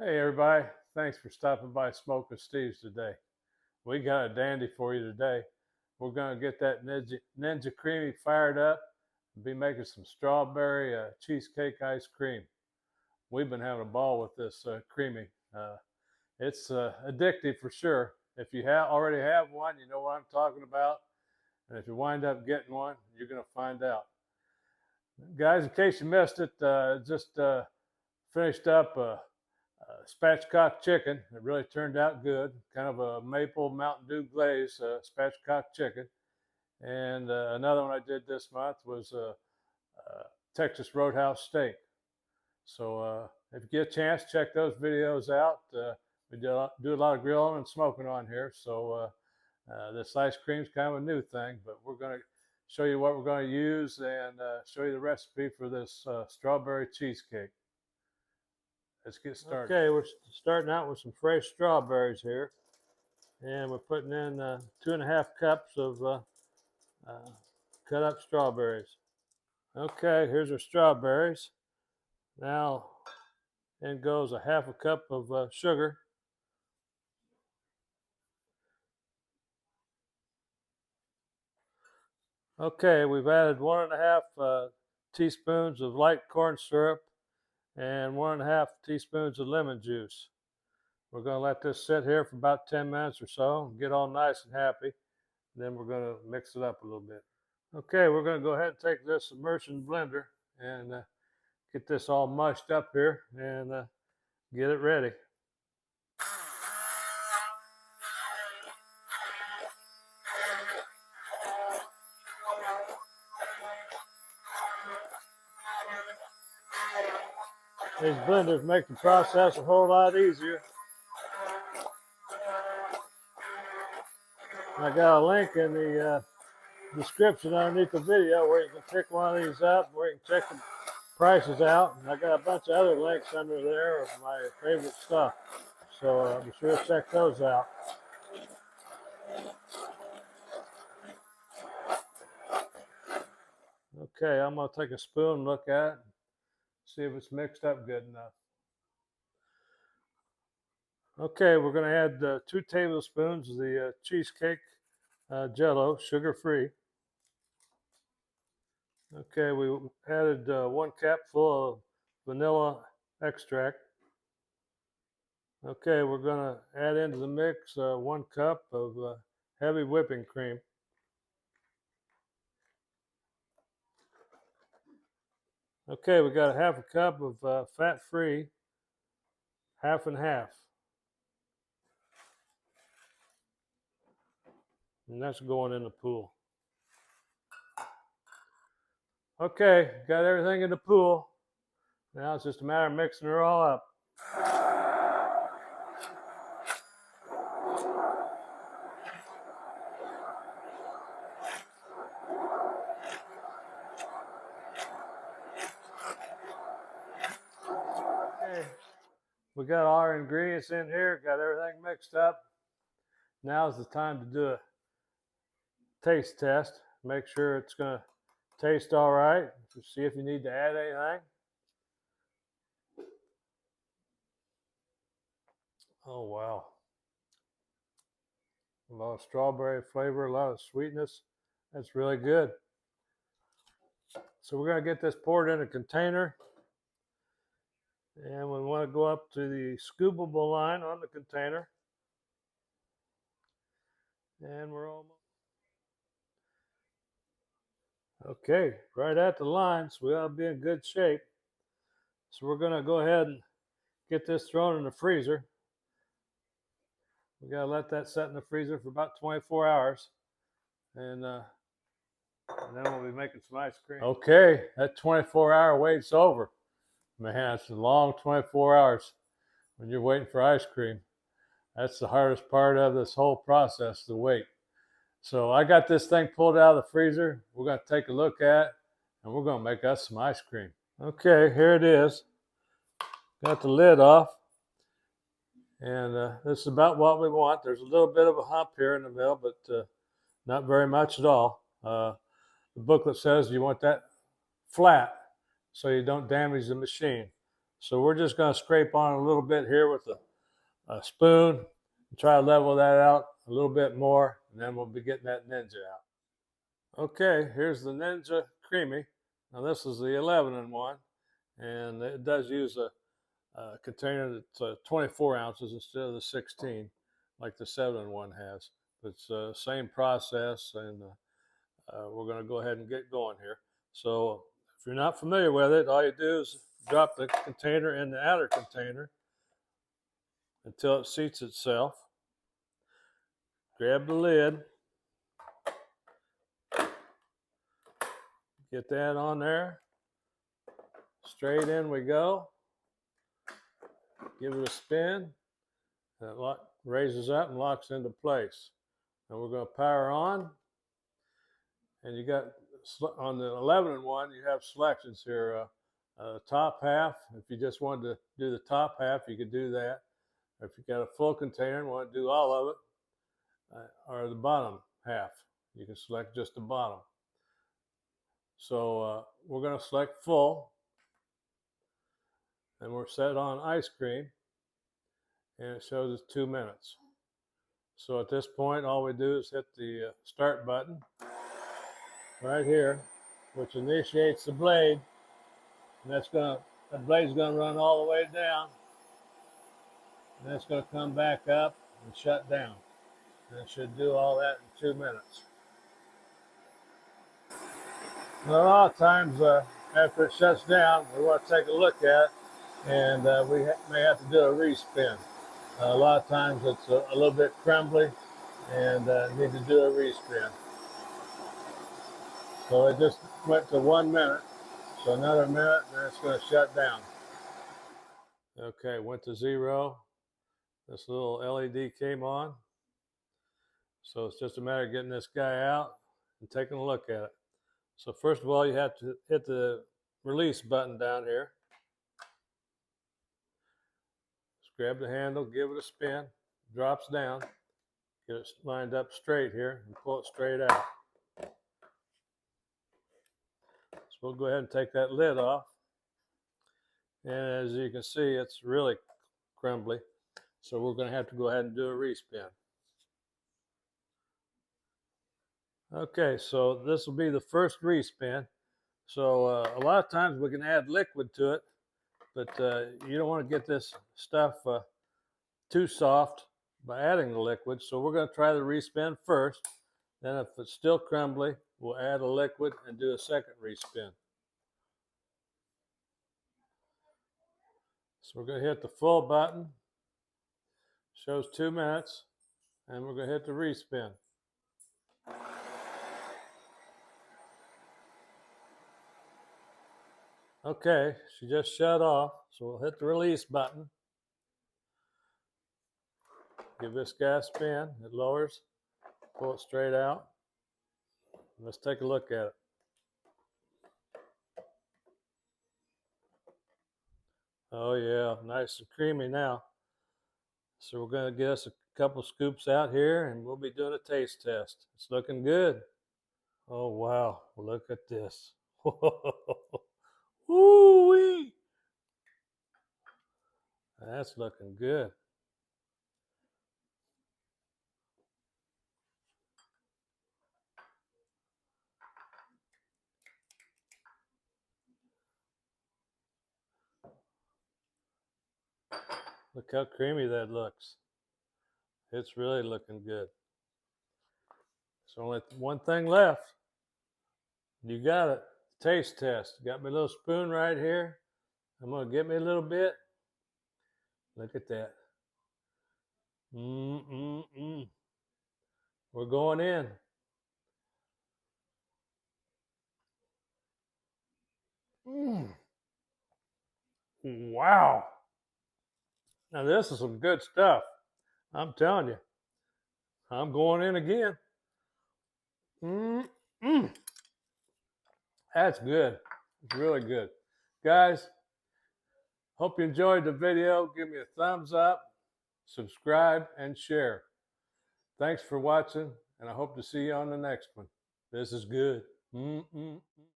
Hey everybody, thanks for stopping by SmokinSteve's today. We got a dandy for you today. We're going to get that Ninja Creami fired up and be making some strawberry cheesecake ice cream. We've been having a ball with this Creami. It's addictive for sure. If you already have one, you know what I'm talking about. And if you wind up getting one, you're going to find out. Guys, in case you missed it, just finished up spatchcock chicken. It really turned out good. Kind of a maple Mountain Dew glaze spatchcock chicken. And another one I did this month was Texas Roadhouse steak. So if you get a chance, check those videos out. We do a lot of grilling and smoking on here. So this ice cream is kind of a new thing, but we're going to show you what we're going to use and show you the recipe for this strawberry cheesecake. Let's get started. Okay, we're starting out with some fresh strawberries here. And we're putting in 2.5 cups of cut up strawberries. Okay, here's our strawberries. Now in goes 1/2 cup of sugar. Okay, we've added 1.5 teaspoons of light corn syrup and 1.5 teaspoons of lemon juice. We're going to let this sit here for about 10 minutes or so and get all nice and happy. Then we're going to mix it up a little bit. Okay, we're going to go ahead and take this Immersion Blender and get this all mushed up here and get it ready. These blenders make the process a whole lot easier. I got a link in the description underneath the video where you can pick one of these up, where you can check the prices out. And I got a bunch of other links under there of my favorite stuff. So be sure to check those out. Okay, I'm going to take a spoon and look at it. See if it's mixed up good enough. Okay, we're going to add 2 tablespoons of the cheesecake Jello, sugar-free. Okay, we added 1 cup full of vanilla extract. Okay, we're going to add into the mix 1 cup of heavy whipping cream. Okay, we got 1/2 cup of fat-free, 1/2 and 1/2. And that's going in the pool. Okay, got everything in the pool. Now it's just a matter of mixing it all up. Okay, we got all our ingredients in here, got everything mixed up. Now's the time to do a taste test. Make sure it's going to taste all right. See if you need to add anything. Oh wow, a lot of strawberry flavor, a lot of sweetness. That's really good. So we're going to get this poured in a container, and we want to go up to the scoopable line on the container, and we're almost okay, right at the line, so we ought to be in good shape. So we're going to go ahead and get this thrown in the freezer. We got to let that set in the freezer for about 24 hours. And then we'll be making some ice cream. Okay, that 24-hour wait's over. Man, it's a long 24 hours when you're waiting for ice cream. That's the hardest part of this whole process, the wait. So I got this thing pulled out of the freezer. We're going to take a look at it, and we're going to make us some ice cream. Okay, here it is. Got the lid off. And this is about what we want. There's a little bit of a hump here in the middle, but not very much at all. The booklet says you want that flat so you don't damage the machine. So we're just going to scrape on a little bit here with a spoon and try to level that out a little bit more, and then we'll be getting that Ninja out. Okay, here's the Ninja Creami. Now this is the 11-in-1, and it does use a container that's 24 ounces instead of the 16 like the 7-in-1 has. It's the same process, and we're going to go ahead and get going here. So if you're not familiar with it, all you do is drop the container in the outer container until it seats itself. Grab the lid, get that on there, straight in we go. Give it a spin, and it raises up and locks into place. And we're going to power on, and you got on the 11-in-1 you have selections here. Top half, if you just wanted to do the top half, you could do that. If you got a full container and want to do all of it, or the bottom half, you can select just the bottom. So we're going to select full, and we're set on ice cream, and it shows us 2 minutes. So at this point, all we do is hit the start button right here, which initiates the blade, and the blade's going to run all the way down, and it's going to come back up and shut down. And it should do all that in 2 minutes. Now, a lot of times after it shuts down, we want to take a look at it, and we may have to do a respin. A lot of times it's a little bit crumbly and need to do a respin. So it just went to 1 minute, so another minute, and then it's going to shut down. Okay, went to 0. This little LED came on. So it's just a matter of getting this guy out and taking a look at it. So first of all, you have to hit the release button down here. Just grab the handle, give it a spin, drops down, get it lined up straight here, and pull it straight out. So we'll go ahead and take that lid off. And as you can see, it's really crumbly. So we're going to have to go ahead and do a respin. Okay, so this will be the first respin. So a lot of times we can add liquid to it, but you don't want to get this stuff too soft by adding the liquid. So we're going to try the respin first. Then if it's still crumbly, we'll add a liquid and do a second respin. So we're going to hit the full button. Shows 2 minutes, and we're going to hit the respin. Okay, she just shut off, so we'll hit the release button. Give this guy a spin, it lowers, pull it straight out. Let's take a look at it. Oh yeah, nice and creamy now. So we're going to get us a couple scoops out here, and we'll be doing a taste test. It's looking good. Oh wow, look at this. Woo-wee! That's looking good. Look how creamy that looks. It's really looking good. So only one thing left. You got it. Taste test. Got my little spoon right here. I'm going to get me a little bit. Look at that. We're going in. Wow. Now this is some good stuff. I'm telling you. I'm going in again. That's good. It's really good. Guys, hope you enjoyed the video. Give me a thumbs up, subscribe, and share. Thanks for watching, and I hope to see you on the next one. This is good.